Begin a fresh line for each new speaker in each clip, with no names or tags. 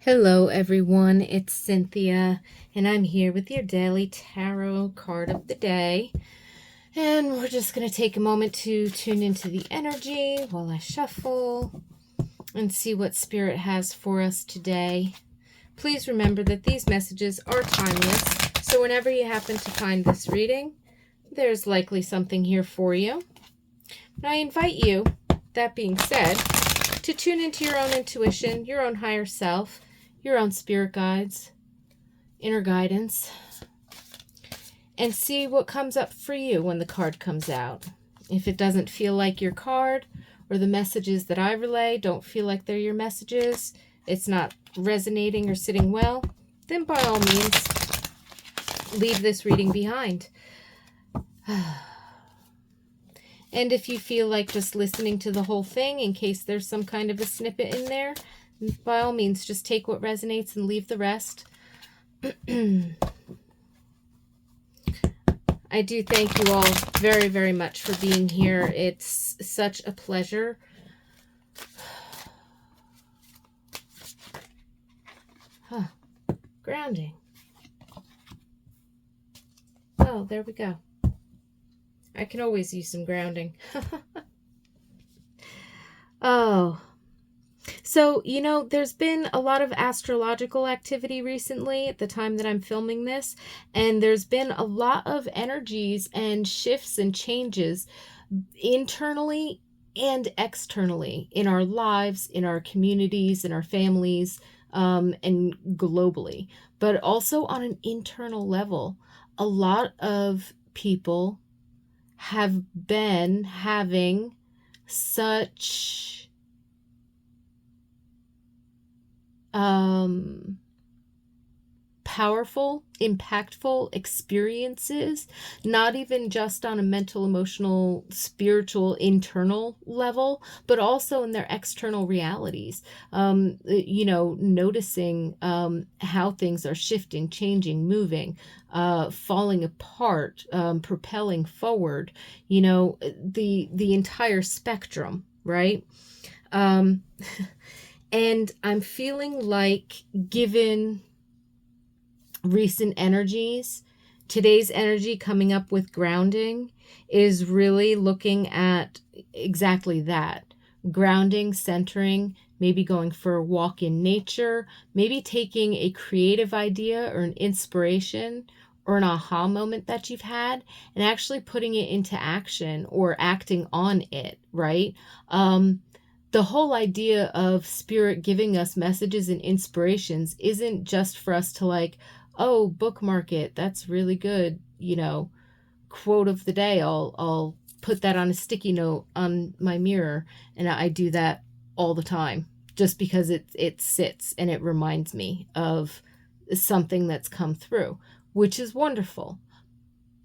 Hello, everyone. It's Cynthia, and I'm here with your daily tarot card of the day. And we're just going to take a moment to tune into the energy while I shuffle and see what Spirit has for us today. Please remember that these messages are timeless, so whenever you happen to find this reading, there's likely something here for you. And I invite you, that being said, to tune into your own intuition, your own higher self, your own spirit guides, inner guidance, and see what comes up for you when the card comes out. If it doesn't feel like your card, or the messages that I relay don't feel like they're your messages, it's not resonating or sitting well, then by all means, leave this reading behind. And if you feel like just listening to the whole thing in case there's some kind of a snippet in there, by all means, just take what resonates and leave the rest. I do thank you all very, very much for being here. It's such a pleasure. Grounding. Oh, there we go. I can always use some grounding. Oh. So, there's been a lot of astrological activity recently at the time that I'm filming this, and there's been a lot of energies and shifts and changes internally and externally in our lives, in our communities, in our families, and globally. But also on an internal level, a lot of people have been having such powerful, impactful experiences, not even just on a mental, emotional, spiritual, internal level, but also in their external realities. Noticing how things are shifting, changing, moving, falling apart, propelling forward, the entire spectrum, right? And I'm feeling like, given recent energies, today's energy coming up with grounding is really looking at exactly that. Grounding, centering, maybe going for a walk in nature, maybe taking a creative idea or an inspiration or an aha moment that you've had and actually putting it into action or acting on it, right? The whole idea of Spirit giving us messages and inspirations isn't just for us to like, oh, bookmark it, that's really good, quote of the day. I'll put that on a sticky note on my mirror, and I do that all the time just because it sits and it reminds me of something that's come through, which is wonderful.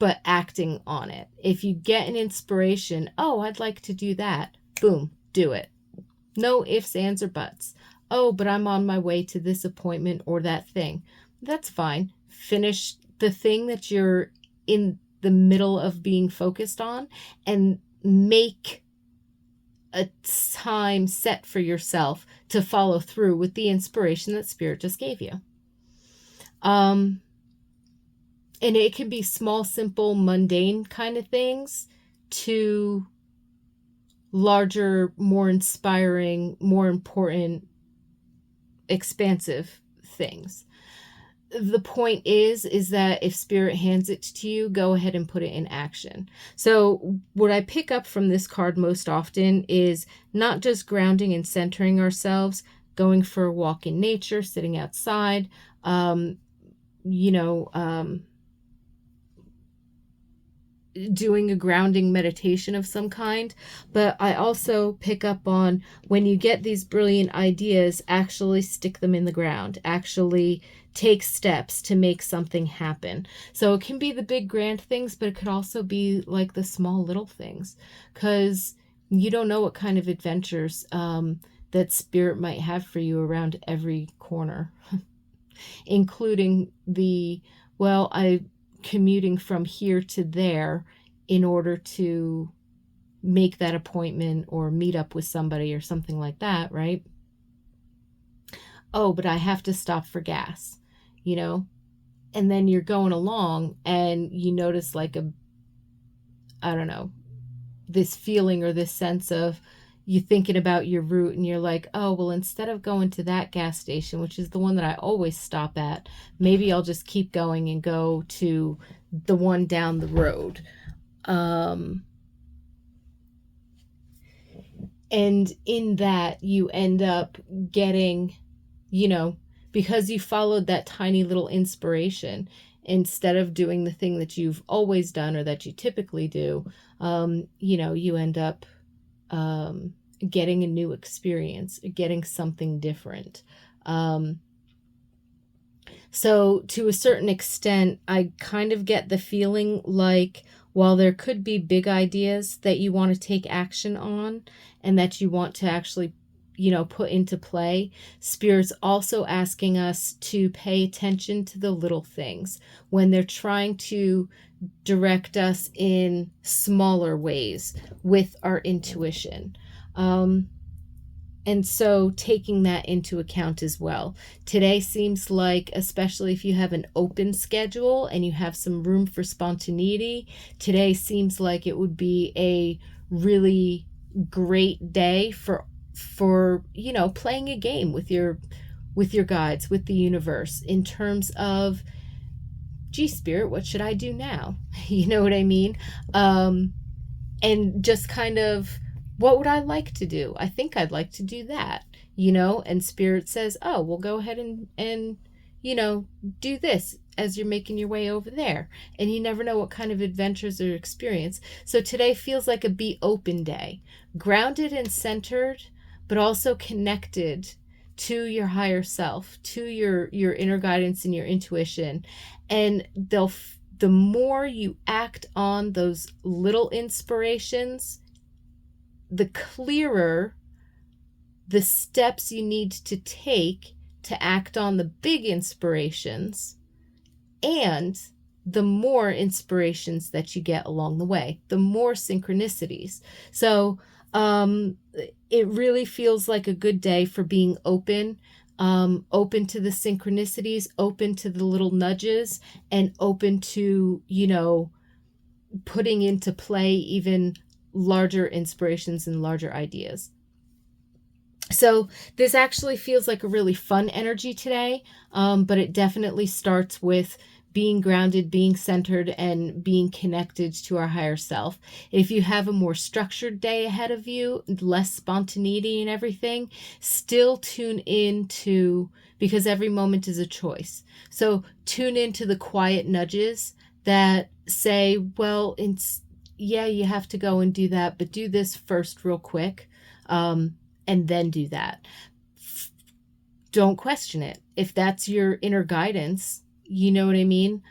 But acting on it. If you get an inspiration, oh, I'd like to do that, boom, do it. No ifs, ands, or buts. Oh, but I'm on my way to this appointment or that thing. That's fine. Finish the thing that you're in the middle of being focused on and make a time set for yourself to follow through with the inspiration that Spirit just gave you. And it can be small, simple, mundane kind of things to larger, more inspiring, more important, expansive things. The point is that if Spirit hands it to you, go ahead and put it in action. So what I pick up from this card most often is not just grounding and centering ourselves, going for a walk in nature, sitting outside, doing a grounding meditation of some kind, but I also pick up on when you get these brilliant ideas, actually stick them in the ground, actually take steps to make something happen. So it can be the big grand things, but it could also be like the small little things, because you don't know what kind of adventures that Spirit might have for you around every corner, including commuting from here to there in order to make that appointment or meet up with somebody or something like that, right? oh, but I have to stop for gas, you know? And then you're going along and you notice like I don't know, this feeling or this sense of you thinking about your route and you're like, oh, well, instead of going to that gas station, which is the one that I always stop at, maybe I'll just keep going and go to the one down the road. And in that, you end up getting, you know, because you followed that tiny little inspiration, instead of doing the thing that you've always done or that you typically do, you end up getting a new experience, getting something different. So, to a certain extent, I kind of get the feeling like while there could be big ideas that you want to take action on and that you want to actually, put into play, Spirit's also asking us to pay attention to the little things when they're trying to direct us in smaller ways with our intuition. And so taking that into account as well. Today seems like, especially if you have an open schedule and you have some room for spontaneity, today seems like it would be a really great day for playing a game with your guides, with the universe, in terms of, gee, Spirit, what should I do now? You know what I mean? And just kind of, what would I like to do? I think I'd like to do that, and Spirit says, oh, well, go ahead and do this as you're making your way over there. And you never know what kind of adventures or experience. So today feels like a be open day, grounded and centered, but also connected to your higher self, to your inner guidance and your intuition. And the more you act on those little inspirations, the clearer the steps you need to take to act on the big inspirations, and the more inspirations that you get along the way, the more synchronicities. So it really feels like a good day for being open, open to the synchronicities, open to the little nudges, and open to, putting into play even larger inspirations and larger ideas. So this actually feels like a really fun energy today, but it definitely starts with being grounded, being centered, and being connected to our higher self. If you have a more structured day ahead of you, less spontaneity and everything, still tune in to, because every moment is a choice. So tune into the quiet nudges that say, well, you have to go and do that, but do this first real quick, and then do that. Don't question it. If that's your inner guidance, you know what I mean?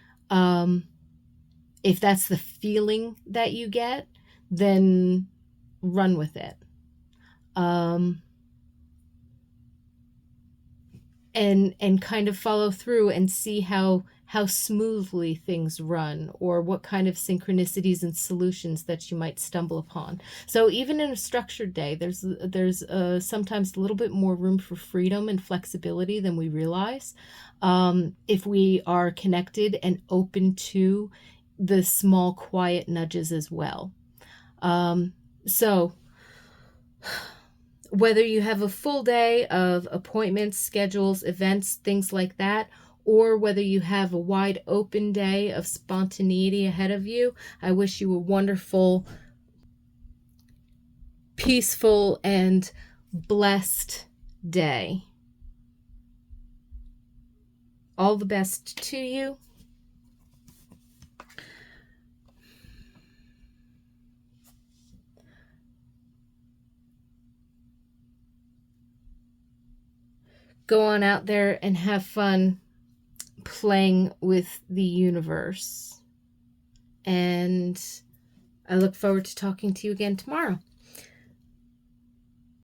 If that's the feeling that you get, then run with it. And kind of follow through and see how smoothly things run, or what kind of synchronicities and solutions that you might stumble upon. So even in a structured day, there's sometimes a little bit more room for freedom and flexibility than we realize, if we are connected and open to the small, quiet nudges as well. So whether you have a full day of appointments, schedules, events, things like that, or whether you have a wide open day of spontaneity ahead of you, I wish you a wonderful, peaceful, and blessed day. All the best to you. Go on out there and have fun playing with the universe. And I look forward to talking to you again tomorrow.